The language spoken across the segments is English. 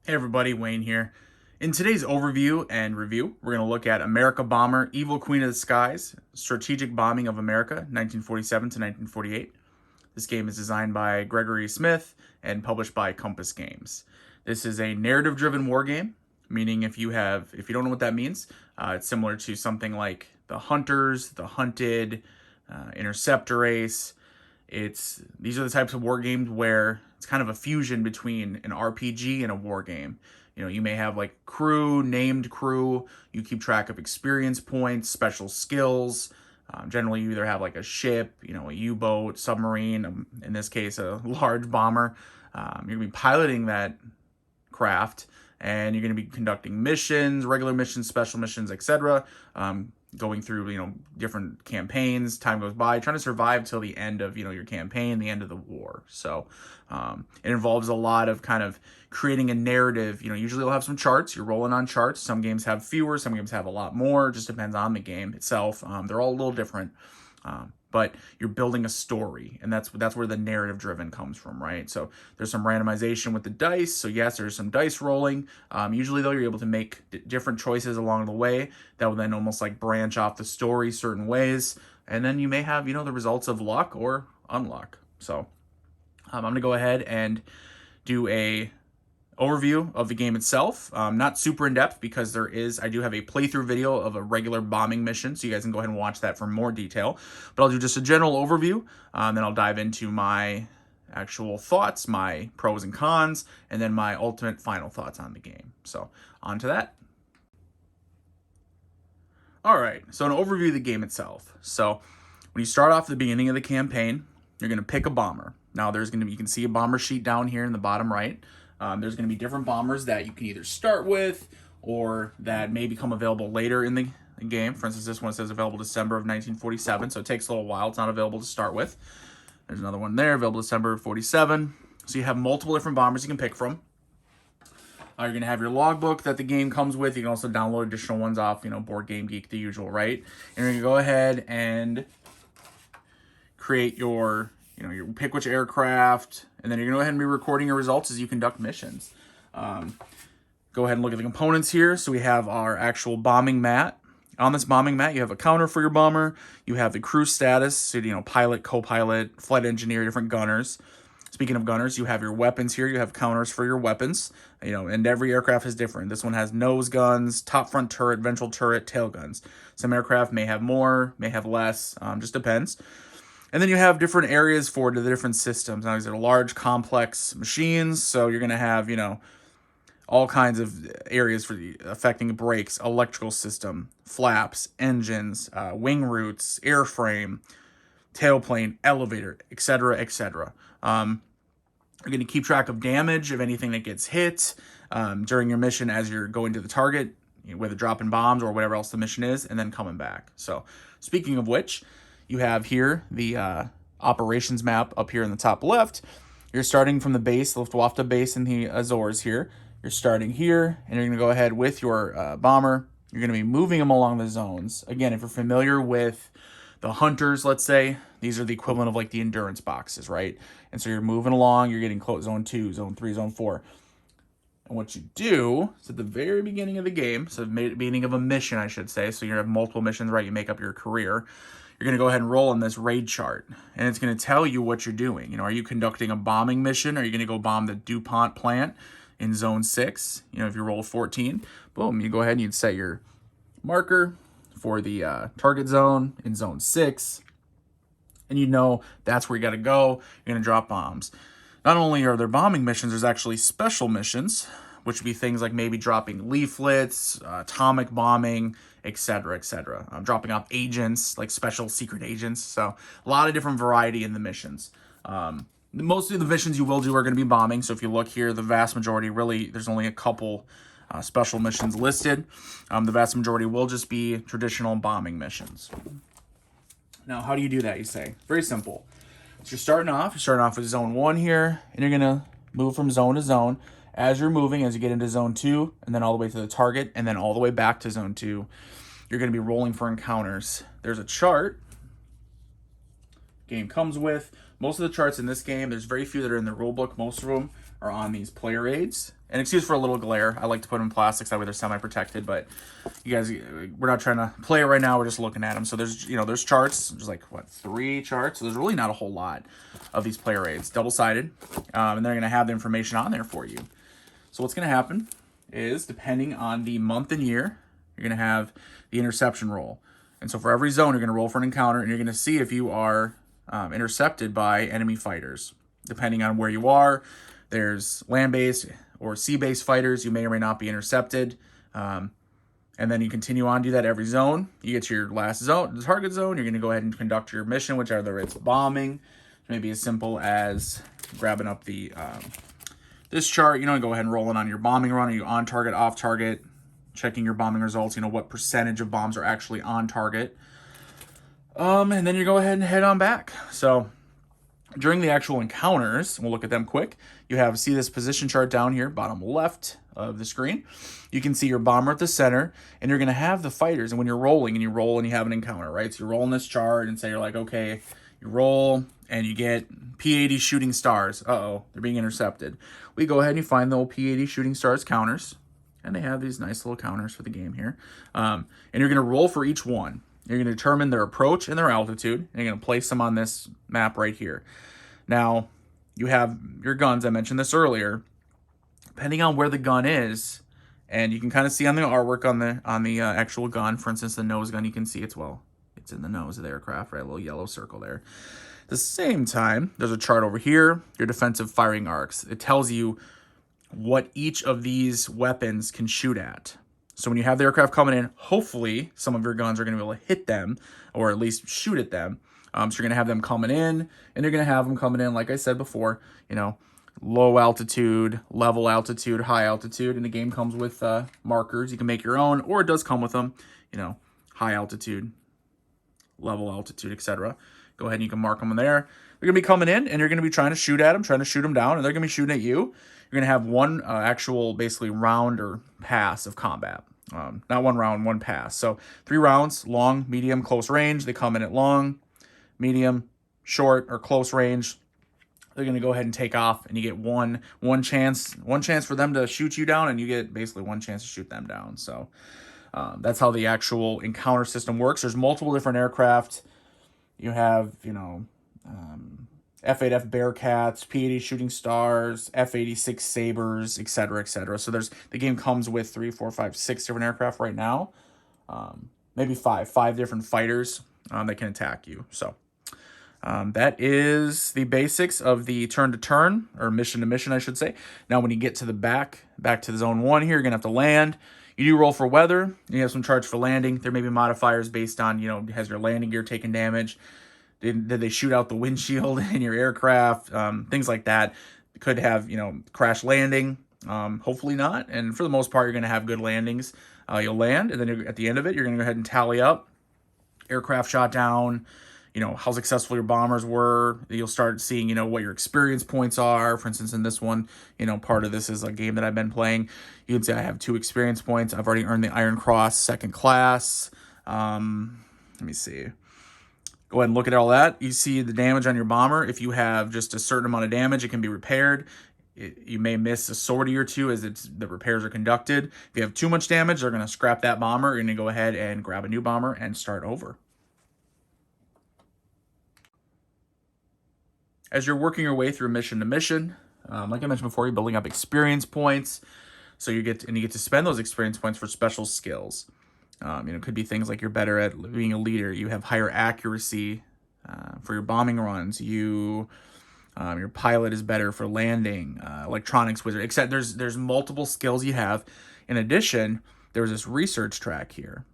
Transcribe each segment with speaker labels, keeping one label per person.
Speaker 1: Hey everybody, Wayne here. In today's overview and review, we're going to look at Amerika Bomber, Evil Queen of the Skies, Strategic Bombing of America, 1947 to 1948. This game is designed by Gregory Smith and published by Compass Games. This is a narrative-driven war game, meaning if you don't know what that means, it's similar to something like The Hunters, The Hunted, Interceptor Race. These are the types of war games where it's kind of a fusion between an RPG and a war game. You may have like named crew. You keep track of experience points, special skills. Generally, you either have like a ship, a U-boat, submarine. In this case, a large bomber. You're gonna be piloting that craft, and you're going to be conducting missions, regular missions, special missions, etc. Going through different campaigns. Time goes by, trying to survive till the end of your campaign, the end of the war. So it involves a lot of kind of creating a narrative. Usually you'll have some charts. You're rolling on charts. Some games have fewer, some games have a lot more. It just depends on the game itself. They're all a little different. But you're building a story, and that's where the narrative driven comes from, right? So there's some randomization with the dice. So yes, there's some dice rolling. Usually though, you're able to make different choices along the way that will then almost like branch off the story certain ways, and then you may have the results of luck or unluck. So I'm gonna go ahead and do a overview of the game itself. Not super in depth because I do have a playthrough video of a regular bombing mission, so you guys can go ahead and watch that for more detail. But I'll do just a general overview, then I'll dive into my actual thoughts, my pros and cons, and then my ultimate final thoughts on the game. So on to that. All right, so an overview of the game itself. So when you start off at the beginning of the campaign, you're going to pick a bomber. Now you can see a bomber sheet down here in the bottom right. There's going to be different bombers that you can either start with or that may become available later in the game. For instance, this one says available December of 1947, so it takes a little while. It's not available to start with. There's another one there, available December of 47. So you have multiple different bombers you can pick from. You're going to have your logbook that the game comes with. You can also download additional ones off, Board Game Geek, the usual, right? And you're going to go ahead and create you pick which aircraft, and then you're going to go ahead and be recording your results as you conduct missions. Go ahead and look at the components here. So we have our actual bombing mat. On this bombing mat, you have a counter for your bomber. You have the crew status, so pilot, co-pilot, flight engineer, different gunners. Speaking of gunners, you have your weapons here. You have counters for your weapons, and every aircraft is different. This one has nose guns, top front turret, ventral turret, tail guns. Some aircraft may have more, may have less, just depends. And then you have different areas for the different systems. Now, these are large, complex machines, so you're going to have, all kinds of areas affecting brakes, electrical system, flaps, engines, wing roots, airframe, tailplane, elevator, etc., etc. You're going to keep track of damage of anything that gets hit during your mission as you're going to the target, whether dropping bombs or whatever else the mission is, and then coming back. So, speaking of which, you have here the operations map up here in the top left. You're starting from the base, the Luftwaffe base in the Azores here. You're starting here, and you're going to go ahead with your bomber. You're going to be moving them along the zones. Again, if you're familiar with the Hunters, let's say, these are the equivalent of like the endurance boxes, right? And so you're moving along, you're getting close, zone 2, zone 3, zone 4. And what you do is at the very beginning of the game, so beginning of a mission, I should say, so you have multiple missions, right? You make up your career. You're going to go ahead and roll on this raid chart, and it's going to tell you what you're doing. Are you conducting a bombing mission? Are you going to go bomb the DuPont plant in zone 6? If you roll 14, boom, you go ahead and you'd set your marker for the target zone in zone 6, and that's where you got to go. You're going to drop bombs. Not only are there bombing missions, there's actually special missions, which would be things like maybe dropping leaflets, atomic bombing, etc., etc. Dropping off agents, like special secret agents. So a lot of different variety in the missions. Most of the missions you will do are going to be bombing. So if you look here, the vast majority, really, there's only a couple special missions listed. The vast majority will just be traditional bombing missions. Now, how do you do that, you say? Very simple. So you're starting off with zone 1 here, and you're going to move from zone to zone. As you're moving, as you get into zone 2, and then all the way to the target, and then all the way back to zone 2, you're going to be rolling for encounters. There's a chart game comes with. Most of the charts in this game, there's very few that are in the rulebook. Most of them are on these player aids. And excuse for a little glare. I like to put them in plastics, that way they're semi-protected, but you guys, we're not trying to play it right now, we're just looking at them. So there's, there's charts, there's like, what, 3 charts? So there's really not a whole lot of these player aids, double-sided, and they're gonna have the information on there for you. So what's gonna happen is, depending on the month and year, you're gonna have the interception roll. And so for every zone, you're gonna roll for an encounter, and you're gonna see if you are intercepted by enemy fighters. Depending on where you are, there's land-based or sea-based fighters. You may or may not be intercepted. And then you continue on, do that every zone. You get to your last zone, the target zone. You're going to go ahead and conduct your mission, which either it's bombing, maybe as simple as grabbing up the this chart, and go ahead and roll it on your bombing run. Are you on target, off target? Checking your bombing results, what percentage of bombs are actually on target. And then you go ahead and head on back. So during the actual encounters, we'll look at them quick. You see this position chart down here, bottom left of the screen. You can see your bomber at the center, and you're going to have the fighters. And when you're rolling, and you roll and you have an encounter, right? So you're rolling this chart, and say you're like, okay, you roll, and you get P80 shooting stars. Uh-oh, they're being intercepted. We go ahead and you find the old P80 shooting stars counters, and they have these nice little counters for the game here. And you're going to roll for each one. You're going to determine their approach and their altitude, and you're going to place them on this map right here. Now, you have your guns. I mentioned this earlier. Depending on where the gun is, and you can kind of see on the artwork on the actual gun, for instance, the nose gun, you can see it's in the nose of the aircraft, right? A little yellow circle there. At the same time, there's a chart over here, your defensive firing arcs. It tells you what each of these weapons can shoot at. So when you have the aircraft coming in, hopefully some of your guns are going to be able to hit them, or at least shoot at them. So you're going to have them coming in, and you're going to have them coming in, like I said before, low altitude, level altitude, high altitude, and the game comes with markers. You can make your own, or it does come with them, high altitude, level altitude, etc. Go ahead and you can mark them there. They're going to be coming in, and you're going to be trying to shoot at them, trying to shoot them down, and they're going to be shooting at you. You're going to have one actual, basically, round or pass of combat. Not one round, one pass. So 3 rounds, long, medium, close range. They come in at long, medium, short, or close range. They're going to go ahead and take off, and you get one chance for them to shoot you down, and you get basically one chance to shoot them down. So that's how the actual encounter system works. There's multiple different aircraft. You have, F-8F Bearcats, P-80 Shooting Stars, F-86 Sabres, etc., etc. So the game comes with 3, 4, 5, 6 different aircraft right now. Maybe 5 different fighters that can attack you. So that is the basics of the turn-to-turn, or mission-to-mission, I should say. Now, when you get to the back to the Zone 1 here, you're going to have to land. You do roll for weather. You have some charge for landing. There may be modifiers based on, has your landing gear taken damage? Did they shoot out the windshield in your aircraft? Things like that. Could have, crash landing. Hopefully not. And for the most part, you're going to have good landings. You'll land, and then at the end of it, you're going to go ahead and tally up aircraft shot down, how successful your bombers were. You'll start seeing, what your experience points are. For instance, in this one, part of this is a game that I've been playing. You can see I have 2 experience points. I've already earned the Iron Cross 2nd class. Let me see. Go ahead and look at all that. You see the damage on your bomber. If you have just a certain amount of damage, it can be repaired. You may miss a sortie or 2 as the repairs are conducted. If you have too much damage, they're going to scrap that bomber. You're going to go ahead and grab a new bomber and start over. As you're working your way through mission to mission, like I mentioned before, you're building up experience points. So you get to spend those experience points for special skills. It could be things like you're better at being a leader. You have higher accuracy for your bombing runs. Your pilot is better for landing. Electronics wizard. Except there's multiple skills you have. In addition, there's this research track here.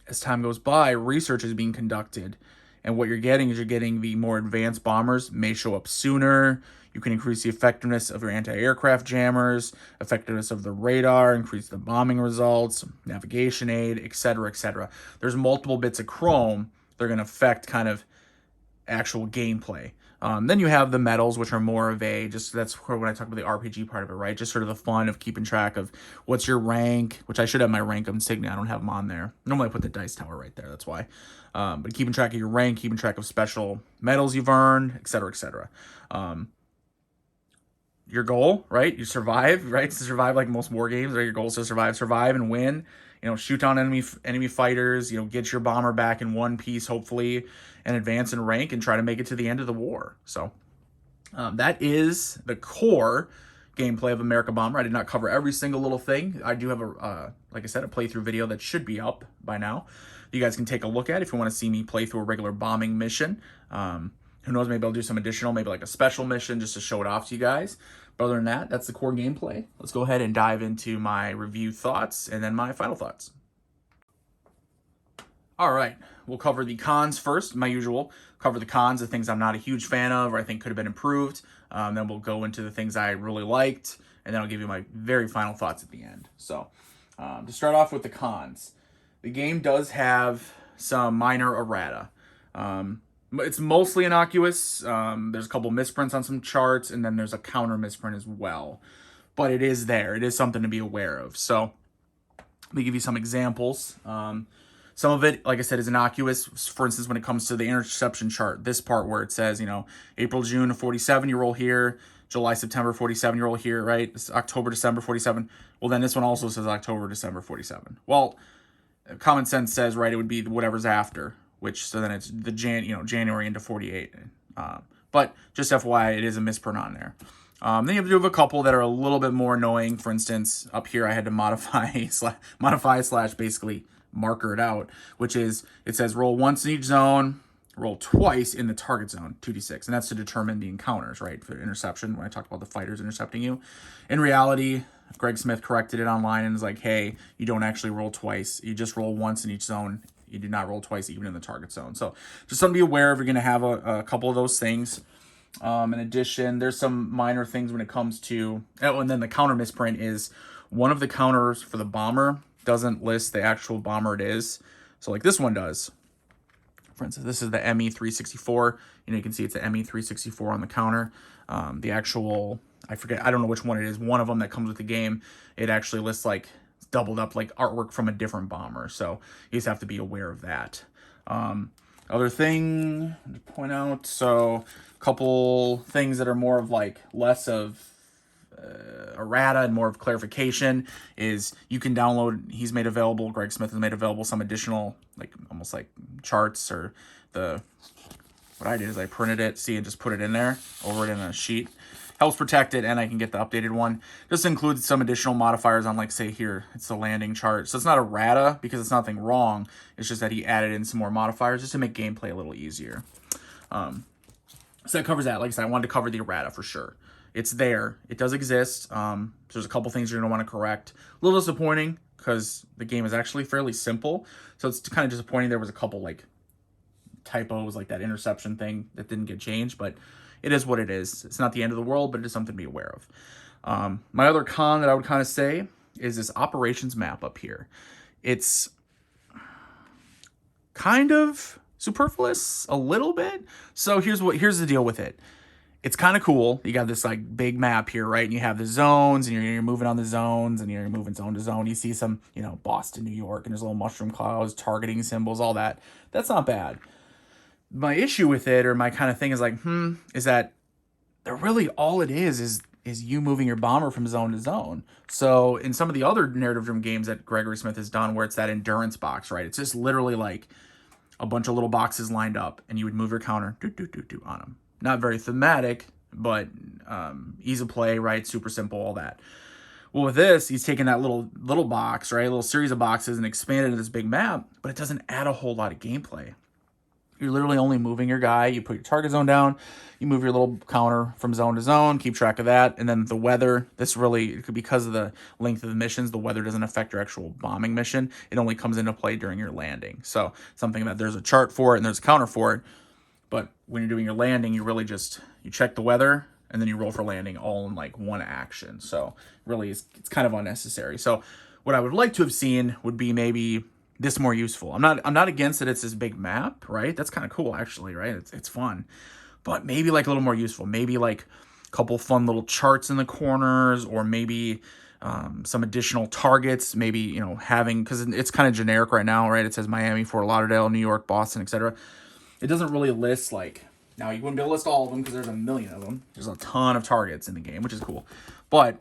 Speaker 1: As time goes by, research is being conducted. And what you're getting is the more advanced bombers may show up sooner. You can increase the effectiveness of your anti-aircraft jammers, effectiveness of the radar, increase the bombing results, navigation aid, etc., etc. There's multiple bits of Chrome that are going to affect kind of actual gameplay. Then you have the medals, which are more of that's when I talk about the RPG part of it, right? Just sort of the fun of keeping track of what's your rank, which I should have my rank insignia. I don't have them on there. Normally I put the dice tower right there. That's why. But keeping track of your rank, keeping track of special medals you've earned, etc., etc. your goal, right? You survive, right? To survive like most war games, right? Your goal is to survive and win. You know, shoot down enemy fighters. You know, get your bomber back in one piece, hopefully, and advance in rank and try to make it to the end of the war. So that is the core gameplay of Amerika Bomber. I did not cover every single little thing. I do have a, like I said, a playthrough video that should be up by now. You guys can take a look at if you want to see me play through a regular bombing mission. Who knows, maybe I'll do some additional, maybe like a special mission just to show it off to you guys. But other than that, that's the core gameplay. Let's go ahead and dive into my review thoughts and then my final thoughts. All right, we'll cover the cons first, my usual. Cover the cons, the things I'm not a huge fan of or I think could have been improved. Then we'll go into the things I really liked, and then I'll give you my very final thoughts at the end. So, to start off with the cons, the game does have some minor errata. It's mostly innocuous. There's a couple misprints on some charts, and then there's a counter misprint as well. But it is there. It is something to be aware of. So, let me give you some examples. Some of it, like I said, is innocuous. For instance, when it comes to the interception chart, this part where it says, you know, April, June, 47, you roll here. July, September, 47, you roll here, right? It's October, December, 47. Well, then this one also says October, December, 47. Well, common sense says, right, it would be whatever's after, which, so then it's the January into 48. But just FYI, it is a misprint on there. Then you have a couple that are a little bit more annoying. For instance, up here I had to modify slash basically marker it out, which is, it says roll once in each zone, roll twice in the target zone, 2d6, and that's to determine the encounters, right, for interception, when I talked about the fighters intercepting you. In reality, Greg Smith corrected it online and is like, hey, you don't actually roll twice, you just roll once in each zone, you do not roll twice even in the target zone. So just something to be aware of. You're going to have a couple of those things. In addition, there's some minor things when it comes to, and then the counter misprint is one of the counters for the bomber doesn't list the actual bomber it is. So like this one does. For instance, this is the ME364. You know, you can see it's the ME364 on the counter. The actual, I forget, I don't know which one it is. One of them that comes with the game, it actually lists like doubled up like artwork from a different bomber. So you just have to be aware of that. Other thing to point out, so a couple things that are more of like less of errata and more of clarification is you can download, he's made available, Greg Smith has made available some additional like almost like charts, or what I did is I printed it, and just put it in there, over it in a sheet. Helps protect it, and I can get the updated one. Just includes some additional modifiers on, like, say here, it's the landing chart. So it's not errata because it's nothing wrong. It's just that he added in some more modifiers just to make gameplay a little easier. So that covers that. Like I said, I wanted to cover the errata for sure. It's there. It does exist. There's a couple things you're going to want to correct. A little disappointing because the game is actually fairly simple. So it's kind of disappointing there was a couple, like, typos, like that interception thing that didn't get changed, but it is what it is. It's not the end of the world, but it is something to be aware of. My other con that I would kind of say is this operations map up here. It's kind of superfluous a little bit. So here's the deal with it. It's kind of cool. You got this like big map here, right? And you have the zones, and you're moving on the zones, and you're moving zone to zone. You see some, you know, Boston, New York, and there's little mushroom clouds, targeting symbols, all that. That's not bad. My issue with it, or my kind of thing, is like, is that they're really all it is you moving your bomber from zone to zone. So in some of the other narrative-driven games that Gregory Smith has done, where it's that endurance box, right? It's just literally like a bunch of little boxes lined up, and you would move your counter on them. Not very thematic, but ease of play, right? Super simple, all that. Well, with this, he's taken that little box, right? A little series of boxes and expanded into this big map, but it doesn't add a whole lot of gameplay. You're literally only moving your guy. You put your target zone down. You move your little counter from zone to zone. Keep track of that. And then the weather, because of the length of the missions, the weather doesn't affect your actual bombing mission. It only comes into play during your landing. So something that there's a chart for it and there's a counter for it. But when you're doing your landing, you really just, you check the weather and then you roll for landing all in like one action. So really it's kind of unnecessary. So what I would like to have seen would be maybe this more useful. I'm not against that it's this big map, right? That's kind of cool actually, right? It's fun. But maybe like a little more useful. Maybe like a couple fun little charts in the corners, or maybe some additional targets, maybe, you know, having, because it's kind of generic right now, right? It says Miami, Fort Lauderdale, New York, Boston, etc. It doesn't really list like Now, you wouldn't be able to list all of them because there's a million of them. There's a ton of targets in the game, which is cool. But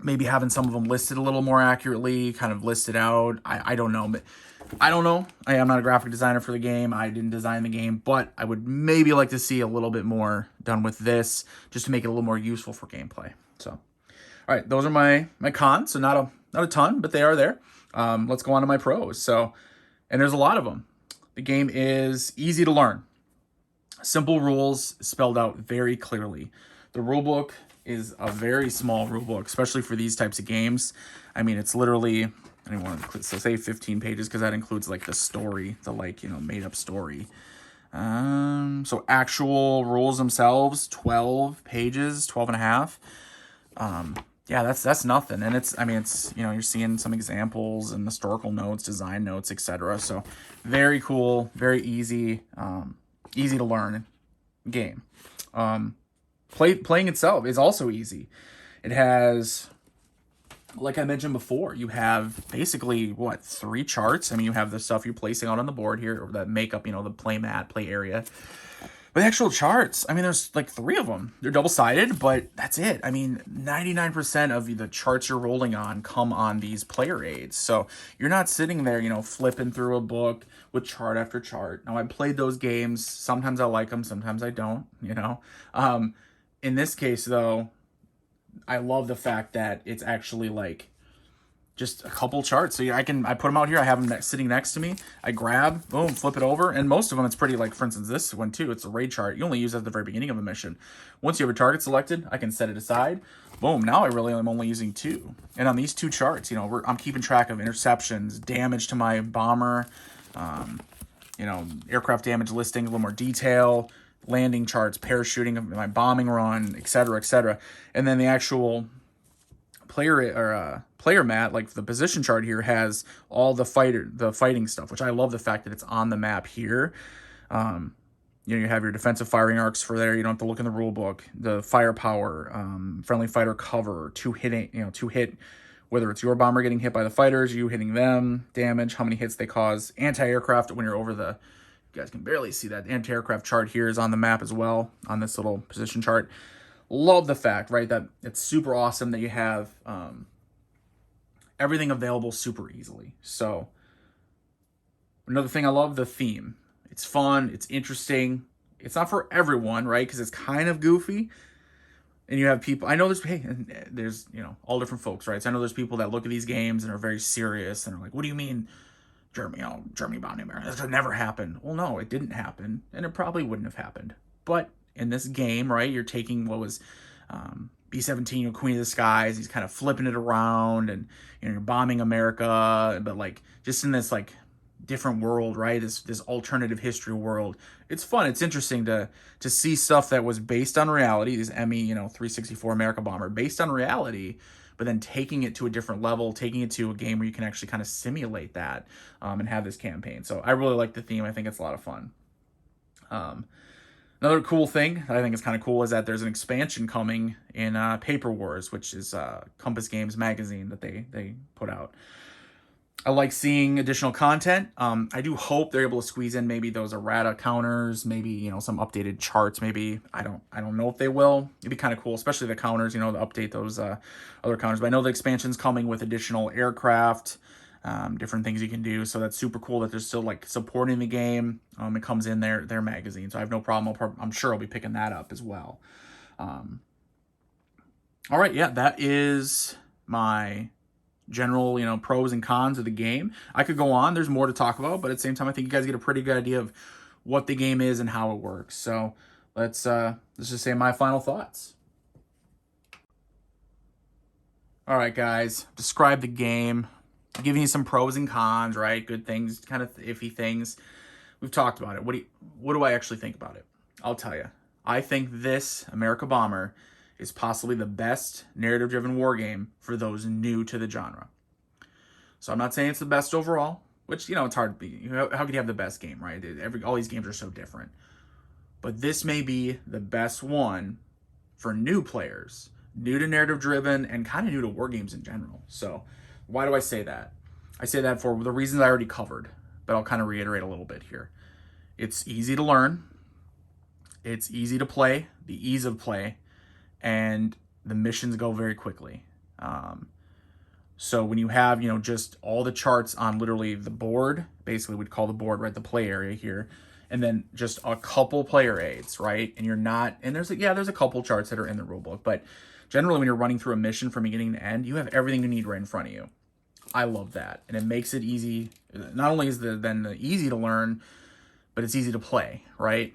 Speaker 1: maybe having some of them listed a little more accurately, kind of listed out. I don't know. But I don't know. I am not a graphic designer for the game. I didn't design the game. But I would maybe like to see a little bit more done with this just to make it a little more useful for gameplay. So, all right. Those are my cons. So not a ton, but they are there. Let's go on to my pros. So, and there's a lot of them. The game is easy to learn. Simple rules spelled out very clearly. The rulebook is a very small rulebook, especially for these types of games. I mean, it's literally, I don't want to say 15 pages because that includes like the story, the made up story. So actual rules themselves, 12 pages, 12 and a half. Yeah, that's nothing. And it's you're seeing some examples and historical notes, design notes, etc. So very cool, very easy, easy to learn game. Playing itself is also easy. It has, like I mentioned before, you have basically, 3 charts? I mean, you have the stuff you're placing out on the board here that make up, the play mat, play area. But the actual charts, I mean, there's like 3 of them. They're double-sided, but that's it. I mean, 99% of the charts you're rolling on come on these player aids. So you're not sitting there, flipping through a book with chart after chart. Now, I played those games. Sometimes I like them, sometimes I don't, In this case, though, I love the fact that it's actually like just a couple charts. So I put them out here. I have them sitting next to me. I grab, boom, flip it over. And most of them, it's pretty, like, for instance, this one too, it's a raid chart. You only use it at the very beginning of a mission. Once you have a target selected, I can set it aside. Boom, now I really am only using 2. And on these 2 charts, I'm keeping track of interceptions, damage to my bomber, aircraft damage listing, a little more detail, landing charts, parachuting of my bombing run, etc., etc. And then the actual player mat, like the position chart here, has all the fighting stuff, which I love the fact that it's on the map here. You have your defensive firing arcs for there. You don't have to look in the rule book. The firepower, friendly fighter cover, 2 hit, whether it's your bomber getting hit by the fighters, you hitting them, damage, how many hits they cause, anti-aircraft when you're over the. You guys can barely see that. Anti-aircraft chart here is on the map as well, on this little position chart. Love the fact, right, that it's super awesome that you have everything available super easily. So another thing I love, the theme. It's fun. It's interesting. It's not for everyone, right, because it's kind of goofy. And you have people, I know there's all different folks, right? So I know there's people that look at these games and are very serious and are like, what do you mean Germany bombed America? That never happened. Well, no, it didn't happen, and it probably wouldn't have happened. But in this game, right, you're taking what was B-17, Queen of the Skies. He's kind of flipping it around, and you're bombing America, but like just in this like different world, right? This alternative history world. It's fun. It's interesting to see stuff that was based on reality. This ME 364 Amerika Bomber, based on reality, but then taking it to a different level, taking it to a game where you can actually kind of simulate that and have this campaign. So I really like the theme. I think it's a lot of fun. Another cool thing that I think is kind of cool is that there's an expansion coming in Paper Wars, which is Compass Games magazine that they put out. I like seeing additional content. I do hope they're able to squeeze in maybe those errata counters, maybe some updated charts. Maybe I don't know if they will. It'd be kind of cool, especially the counters. To update those other counters. But I know the expansion's coming with additional aircraft, different things you can do. So that's super cool that they're still like supporting the game. It comes in their magazine, so I have no problem. I'm sure I'll be picking that up as well. All right, yeah, that is my general, pros and cons of the game. I could go on. There's more to talk about, but at the same time, I think you guys get a pretty good idea of what the game is and how it works. So let's just say my final thoughts. All right, guys, describe the game. I'm giving you some pros and cons, right? Good things, kind of iffy things. We've talked about it. What do I actually think about it? I'll tell you. I think this Amerika Bomber is possibly the best narrative-driven war game for those new to the genre. So I'm not saying it's the best overall, which, it's hard to be. How could you have the best game, right? All these games are so different. But this may be the best one for new players, new to narrative-driven, and kind of new to war games in general. So why do I say that? I say that for the reasons I already covered, but I'll kind of reiterate a little bit here. It's easy to learn. It's easy to play, the ease of play, and the missions go very quickly. So when you have, just all the charts on literally the board, basically we'd call the board, right, the play area here, and then just a couple player aids, right? And you're not, and there's a couple charts that are in the rulebook, but generally when you're running through a mission from beginning to end, you have everything you need right in front of you. I love that. And it makes it easy. Not only is the easy to learn, but it's easy to play, right?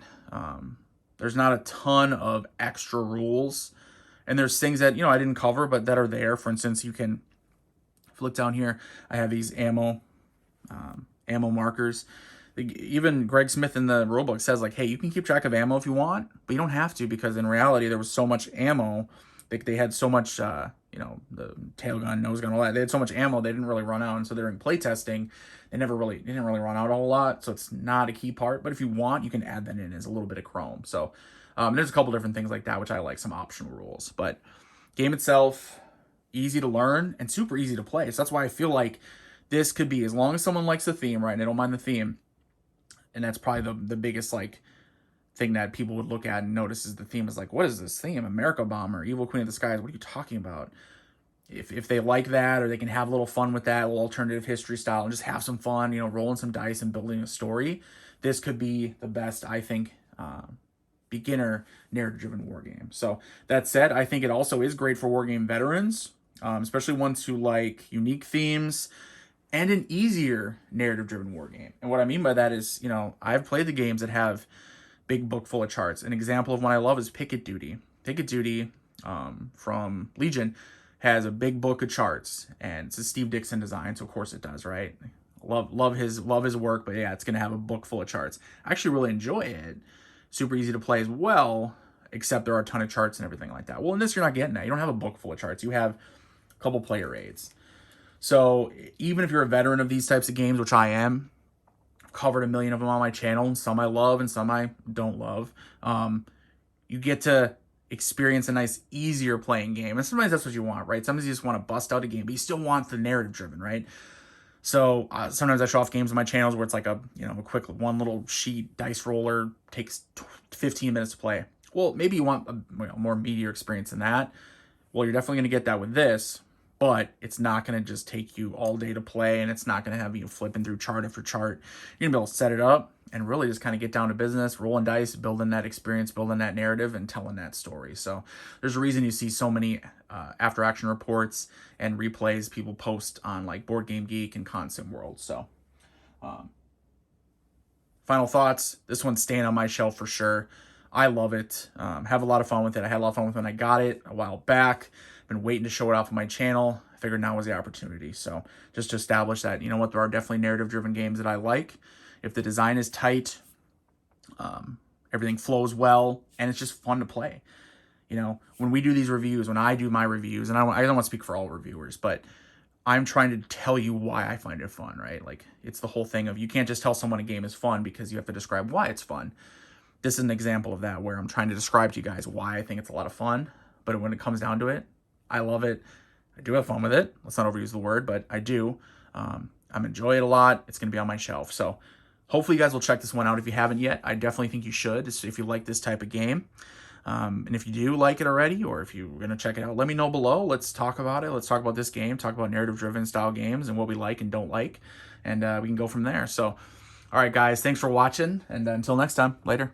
Speaker 1: There's not a ton of extra rules. And there's things that, I didn't cover, but that are there. For instance, you can look down here. I have these ammo markers. Even Greg Smith in the rulebook says, like, hey, you can keep track of ammo if you want, but you don't have to, because in reality there was so much ammo. They had so much, the tail gun, nose gun, all that. They had so much ammo they didn't really run out. And so during play testing, they didn't really run out a whole lot. So it's not a key part. But if you want, you can add that in as a little bit of chrome. So there's a couple different things like that, which I like, some optional rules. But game itself, easy to learn and super easy to play. So that's why I feel like this could be, as long as someone likes the theme, right, and they don't mind the theme, and that's probably the biggest thing that people would look at and notice is the theme is like, what is this theme? Amerika Bomber, Evil Queen of the Skies, what are you talking about? If they like that, or they can have a little fun with that, a little alternative history style, and just have some fun, rolling some dice and building a story, this could be the best, I think, beginner narrative-driven war game. So that said, I think it also is great for wargame veterans, especially ones who like unique themes and an easier narrative-driven war game. And what I mean by that is, I've played the games that have big book full of charts. An example of one I love is Picket Duty. Picket Duty from Legion has a big book of charts, and it's a Steve Dixon design, so of course it does, right? Love his work, but yeah, it's gonna have a book full of charts. I actually really enjoy it. Super easy to play as well, except there are a ton of charts and everything like that. Well, in this, you're not getting that. You don't have a book full of charts. You have a couple player aids. So even if you're a veteran of these types of games, which I am, I've covered a million of them on my channel. Some I love and some I don't love. You get to experience a nice, easier playing game. And sometimes that's what you want, right? Sometimes you just want to bust out a game, but you still want the narrative driven, right? So sometimes I show off games on my channels where it's like a quick one little sheet dice roller, takes 15 minutes to play. Well, maybe you want a more meatier experience than that. Well, you're definitely going to get that with this, but it's not going to just take you all day to play, and it's not going to have you flipping through chart after chart. You're going to be able to set it up and really just kind of get down to business, rolling dice, building that experience, building that narrative, and telling that story. So there's a reason you see so many after action reports and replays people post on like Board Game Geek and Consim World. So final thoughts, this one's staying on my shelf for sure. I love it. Have a lot of fun with it. I had a lot of fun with it when I got it a while back. Been waiting to show it off on my channel. I figured now was the opportunity. So just to establish that, there are definitely narrative-driven games that I like. If the design is tight, everything flows well, and it's just fun to play. When we do these reviews, when I do my reviews, and I don't want to speak for all reviewers, but I'm trying to tell you why I find it fun, right? Like, it's the whole thing of you can't just tell someone a game is fun because you have to describe why it's fun. This is an example of that, where I'm trying to describe to you guys why I think it's a lot of fun, but when it comes down to it, I love it. I do have fun with it. Let's not overuse the word, but I do. I'm enjoy it a lot. It's going to be on my shelf. So hopefully you guys will check this one out. If you haven't yet, I definitely think you should, if you like this type of game. And if you do like it already, or if you're going to check it out, let me know below. Let's talk about it. Let's talk about this game, talk about narrative-driven style games and what we like and don't like, and we can go from there. So, all right, guys, thanks for watching, and until next time, later.